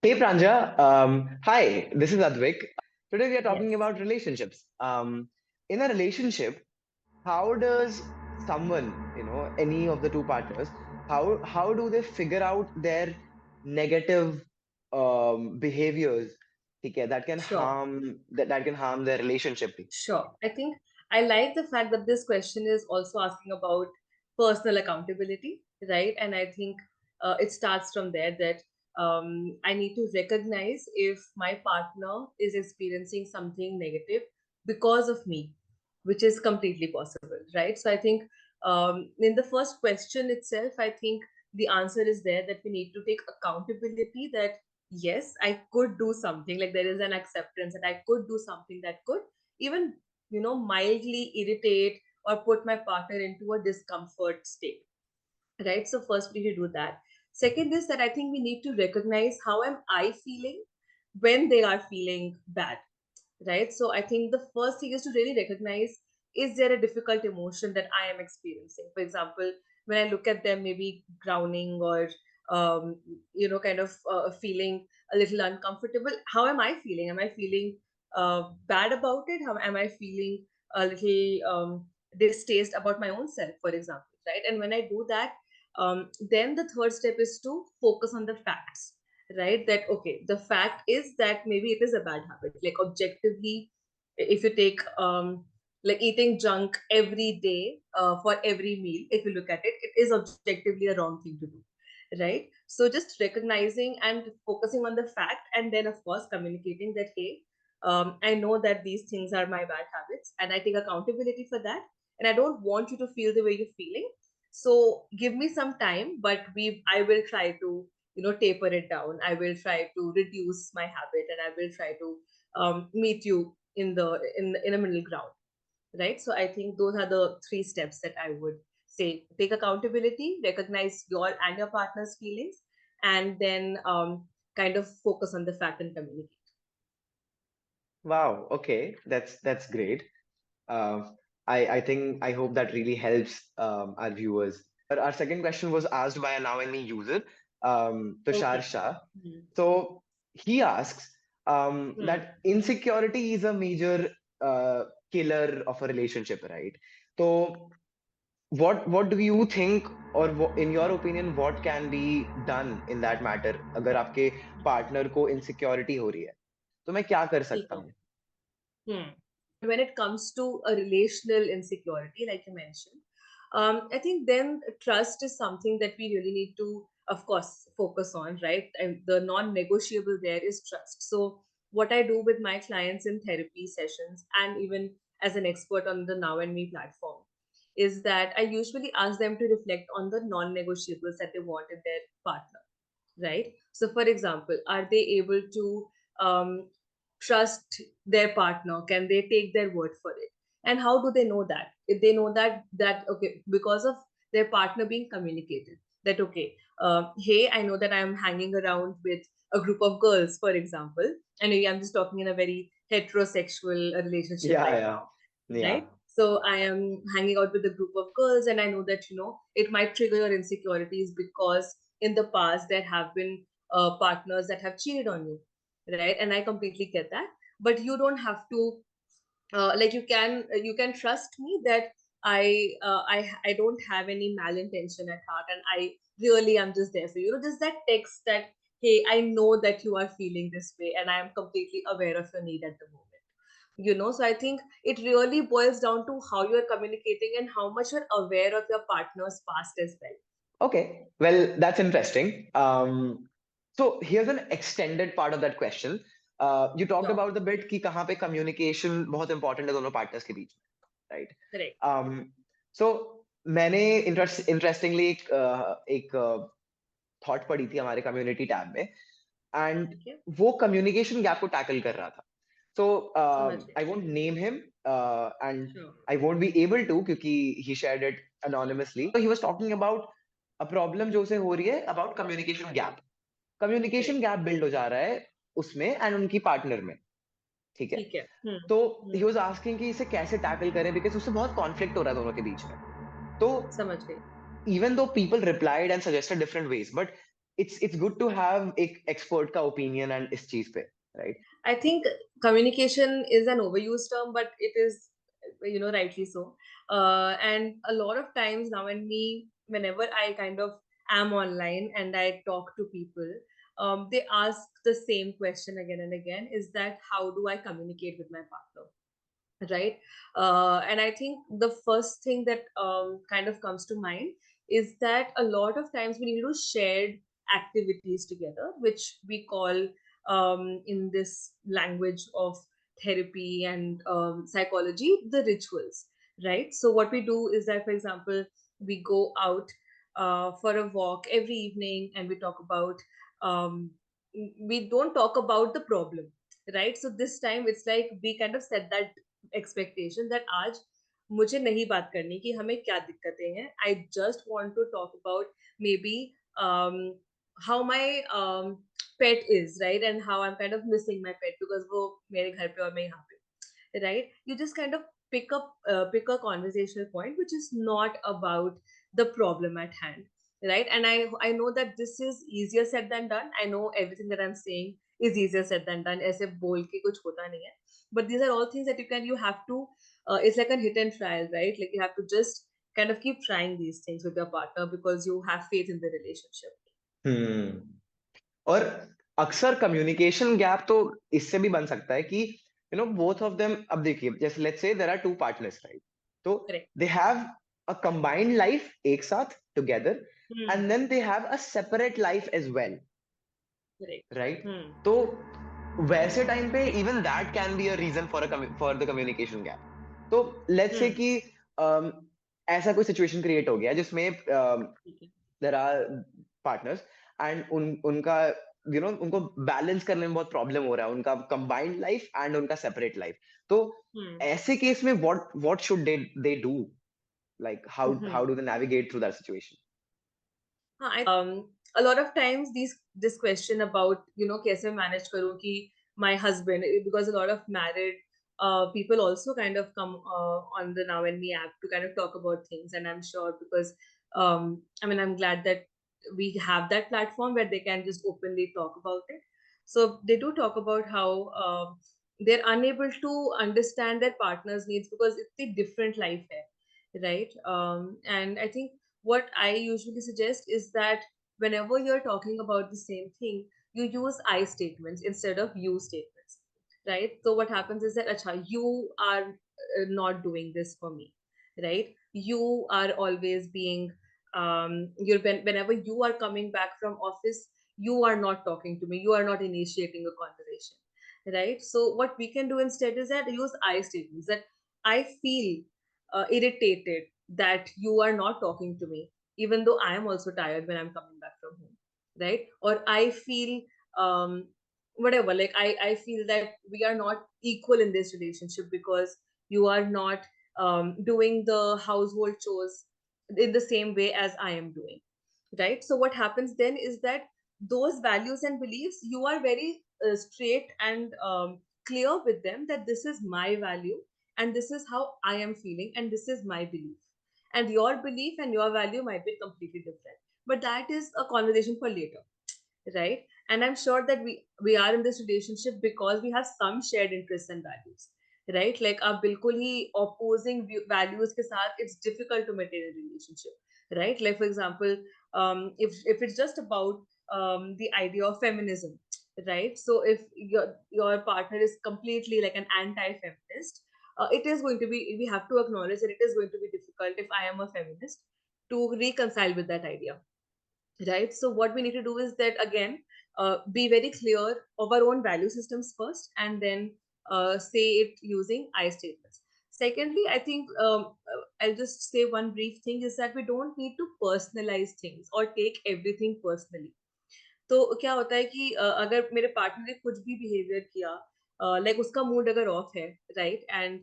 Hey Pranja, hi, this is Advik. Today we are talking Yes, about relationships. In a relationship, how does someone, any of the two partners, how do they figure out their negative behaviors, okay, sure, that can harm their relationship? sure. I think I like the fact that this question is also asking about personal accountability, right? And I think it starts from there that I need to recognize if my partner is experiencing something negative because of me, which is completely possible, right? So I think in the first question itself, I think the answer is there that we need to take accountability that yes, I could do something, like there is an acceptance that I could do something that could even mildly irritate or put my partner into a discomfort state, right? So first we need to do that. Second is that I think we need to recognize how am I feeling when they are feeling bad, right? So I think the first thing is to really recognize, is there a difficult emotion that I am experiencing? For example, when I look at them maybe drowning or kind of feeling a little uncomfortable, how am I feeling? Am I feeling bad about it? How am I feeling a little distaste about my own self, for example, right? And when I do that, then the third step is to focus on the facts, right? That okay, the fact is that maybe it is a bad habit, like objectively, if you take like eating junk every day for every meal, if you look at it, it is objectively a wrong thing to do, right? So just recognizing and focusing on the fact, and then of course communicating that hey, I know that these things are my bad habits and I take accountability for that, and I don't want you to feel the way you're feeling, so give me some time, but we I will try to taper it down. I will try to reduce my habit, and I will try to meet you in a middle ground, right? So I think those are the three steps that I would say: take accountability, recognize your and your partner's feelings, and then kind of focus on the fact and communicate. Wow, okay, that's great. Uh, I think I hope that really helps our viewers. Our second question was asked by a Now&Me user, Tushar Okay. Shah. Hmm. So he asks Hmm. that insecurity is a major killer of a relationship, right? So what do you think, or in your opinion, what can be done in that matter? अगर आपके partner को insecurity हो रही है, तो मैं क्या कर ठीक सकता है. हूँ? Hmm. When it comes to a relational insecurity, like you mentioned, I think then trust is something that we really need to, of course, focus on, right? And the non negotiable there is trust. So, what I do with my clients in therapy sessions and even as an expert on the Now&Me platform is that I usually ask them to reflect on the non negotiables that they want in their partner, right? So, for example, are they able to trust their partner? Can they take their word for it? And how do they know that? If they know that okay, because of their partner being communicated, that okay, hey, I know that I'm hanging around with a group of girls, for example, and maybe I'm just talking in a very heterosexual relationship Yeah, right yeah, now, yeah. right? So I am hanging out with a group of girls, and I know that it might trigger your insecurities because in the past there have been partners that have cheated on you, right? And I completely get that, but you don't have to like you can trust me that I don't have any malintention at heart, and I really am just there for you. Just that text that hey, I know that you are feeling this way, and I am completely aware of your need at the moment. So I think it really boils down to how you are communicating and how much you're aware of your partner's past as well. Okay, well, that's interesting. So here's an extended part of that question. You talked Sure. about the bit कि कहाँ पे communication बहुत important है दोनों partners के बीच में, right? Correct. So मैंने interestingly एक थॉट पढ़ी थी हमारे कम्युनिटी टैब में, एंड Okay. वो कम्युनिकेशन गैप को टैकल कर रहा था. So समझ गए. I won't name him, and Sure. I won't be able to क्योंकि he shared it anonymously. So he was talking about a problem जो उसे हो रही है about communication gap. Communication Correct. gap build हो जा रहा है उसमें and उनकी partner में, ठीक है? ठीक है. तो he हम्म. was asking कि इसे कैसे टैकल करें because उससे बहुत conflict हो रहा है दोनों के बीच में. तो समझ गए. even though people replied and suggested different ways, but it's good to have एक expert का opinion and इस चीज पे, right? I think communication is an overused term, but it is, rightly so. And a lot of times now, and me, whenever I kind of am online and I talk to people, they ask the same question again and again: is that how do I communicate with my partner? Right? And I think the first thing that kind of comes to mind is that a lot of times we need to shared activities together, which we call in this language of therapy and psychology, the rituals. Right? So what we do is that, for example, we go out for a walk every evening and we talk about um, we don't talk about the problem, right? So this time it's like we kind of set that expectation that आज मुझे नहीं बात करनी कि हमें क्या दिक्कतें हैं. I just want to talk about maybe how my pet is right and how I am kind of missing my pet because वो मेरे घर पे और मैं यहाँ पे, right? You just kind of pick a conversational point which is not about the problem at hand, right? And I know that this is easier said than done. I know everything that I'm saying is easier said than done. ऐसे बोल के कुछ होता नहीं है. But these are all things that you have to. It's like a hit and trial, right? Like you have to just kind of keep trying these things with your partner because you have faith in the relationship. हम्म. और अक्सर communication gap तो इससे भी बन सकता है कि both of them, अब देखिए जैसे let's say there are two partners, right? तो Correct. They have a combined life एक साथ together, Hmm. And then they have a separate life as well, Correct. Right? Hmm. तो वैसे टाइम पे even that can be a reason for the communication gap. तो let's say Hmm. कि um, ऐसा कोई situation create हो गया जिसमें ठीक है. देयर आर पार्टनर्स, एंड उनका उनको बैलेंस करने में बहुत प्रॉब्लम हो रहा है, उनका कंबाइंड लाइफ एंड उनका सेपरेट लाइफ. तो Hmm. ऐसे केस में what should they do, like how Hmm. Do they navigate through that situation? A lot of times this question about कैसे manage करूँ कि my husband, because a lot of married people also kind of come on the Now and Me app to kind of talk about things, and I'm sure because I mean I'm glad that we have that platform where they can just openly talk about it. So they do talk about how they're unable to understand their partner's needs because it's a different life hai, right? And I think what I usually suggest is that whenever you're talking about the same thing, you use I statements instead of you statements, right? So what happens is that, Acha, you are not doing this for me, right? You are always being, whenever you are coming back from office, you are not talking to me, you are not initiating a conversation, right? So what we can do instead is that use I statements that I feel irritated that you are not talking to me, even though I am also tired when I'm coming back from home, right? Or I feel whatever, like I feel that we are not equal in this relationship because you are not doing the household chores in the same way as I am doing, right? So what happens then is that those values and beliefs, you are very straight and clear with them that this is my value and this is how I am feeling and this is my belief, and your belief and your value might be completely different, but that is a conversation for later, right? And I'm sure that we are in this relationship because we have some shared interests and values, right? Like our बिल्कुल ही opposing values के साथ it's difficult to maintain a relationship, right? Like for example, if it's just about the idea of feminism, right? So if your partner is completely like an anti-feminist, it is going to be, we have to acknowledge that it is going to be difficult if I am a feminist to reconcile with that idea, right? So what we need to do is that again, be very clear of our own value systems first and then say it using I statements. Secondly, I think I'll just say one brief thing is that we don't need to personalize things or take everything personally. तो क्या होता है कि अगर मेरे partner ने कुछ भी बिहेवियर किया, लाइक उसका मूड अगर ऑफ है, राइट? एंड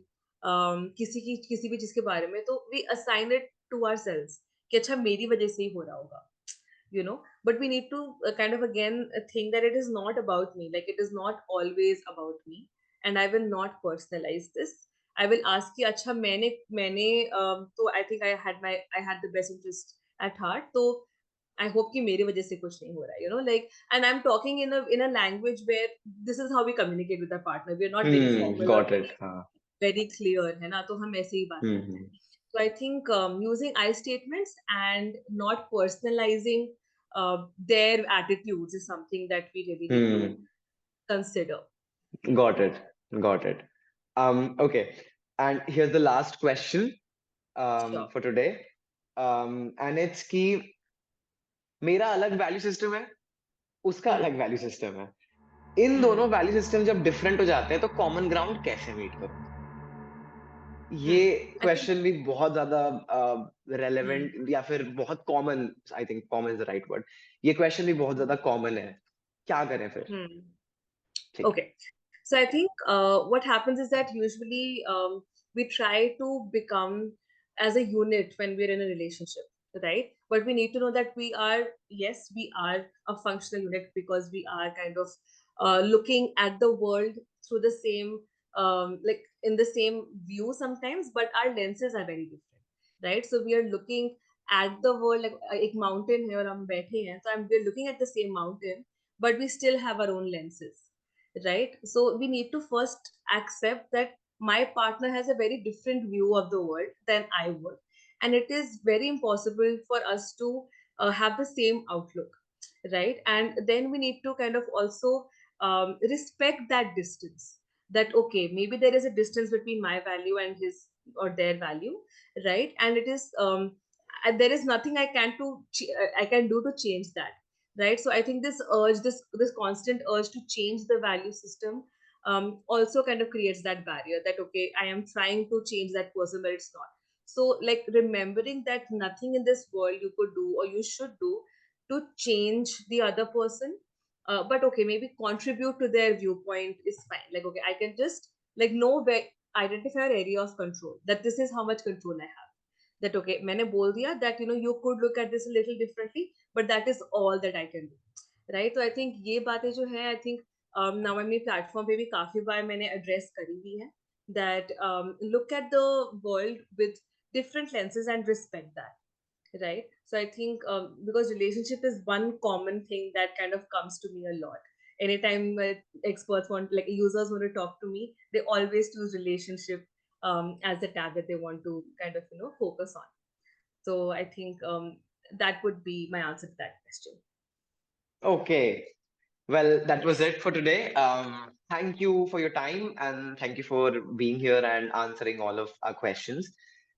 किसी भी चीज के बारे में, तो we assign it to our sales कि अच्छा मेरी वजह से ही हो रहा होगा, but we need to kind of again think that it is not about me, like it is not always about me, and I will not personalize this. I will ask कि अच्छा मैंने तो I think I had the best interest at heart, तो I hope कि मेरी वजह से कुछ नहीं हो रहा है, like, and I'm talking in a language where this is how we communicate with our partner. We are not very formal or Got it. very हाँ. very clear, है ना, तो हम ऐसे ही बात करते हैं. Hmm. So I think using I statements and not personalizing their attitudes is something that we really need to Hmm. consider. Got it. Got it. Okay. And here's the last question Sure. for today. And it's कि मेरा अलग value system है, उसका Hmm. अलग value system है. इन Hmm. दोनों value system जब different हो जाते हैं तो कॉमन ग्राउंड कैसे मीट करोगे? ये Hmm. I think. क्वेश्चन भी बहुत ज्यादा Hmm. रेलेवेंट या फिर बहुत common, I think common is the right word. ये क्वेश्चन भी बहुत ज्यादा कॉमन है. क्या करें फिर? Hmm. ठीक है. Okay. So I think what happens is that usually we try to become as a unit when we're in a relationship, right? But we need to know that we are, yes, we are a functional unit because we are kind of looking at the world through the same, like in the same view sometimes, but our lenses are very different, right? So we are looking at the world like एक mountain है और हम बैठे हैं, so we're looking at the same mountain, but we still have our own lenses, right? So we need to first accept that my partner has a very different view of the world than I would, and it is very impossible for us to have the same outlook, right? And then we need to kind of also respect that distance, that okay, maybe there is a distance between my value and his or their value, right? And it is and there is nothing I can do to change that, right? So I think this constant urge to change the value system also kind of creates that barrier that okay, I am trying to change that person but it's not. So like remembering that nothing in this world you could do or you should do to change the other person, but okay, maybe contribute to their viewpoint is fine. Like okay, I can just like know where, identify an area of control, that this is how much control I have, that okay, मैंने बोल दिया that you could look at this a little differently, but that is all that I can do, right? So I think ये बातें जो है, I think now अपनी platform पे भी काफी बार मैंने address करी हुई है, that look at the world with different lenses and respect that, right? So I think because relationship is one common thing that kind of comes to me a lot. Anytime experts want, like users want to talk to me, they always choose relationship as the tab that they want to kind of focus on. So I think that would be my answer to that question. Okay. Well, that was Yes. it for today. Thank you for your time and thank you for being here and answering all of our questions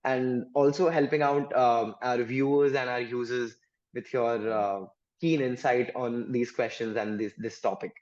and also helping out our viewers and our users with your Mm. keen insight on these questions and this topic.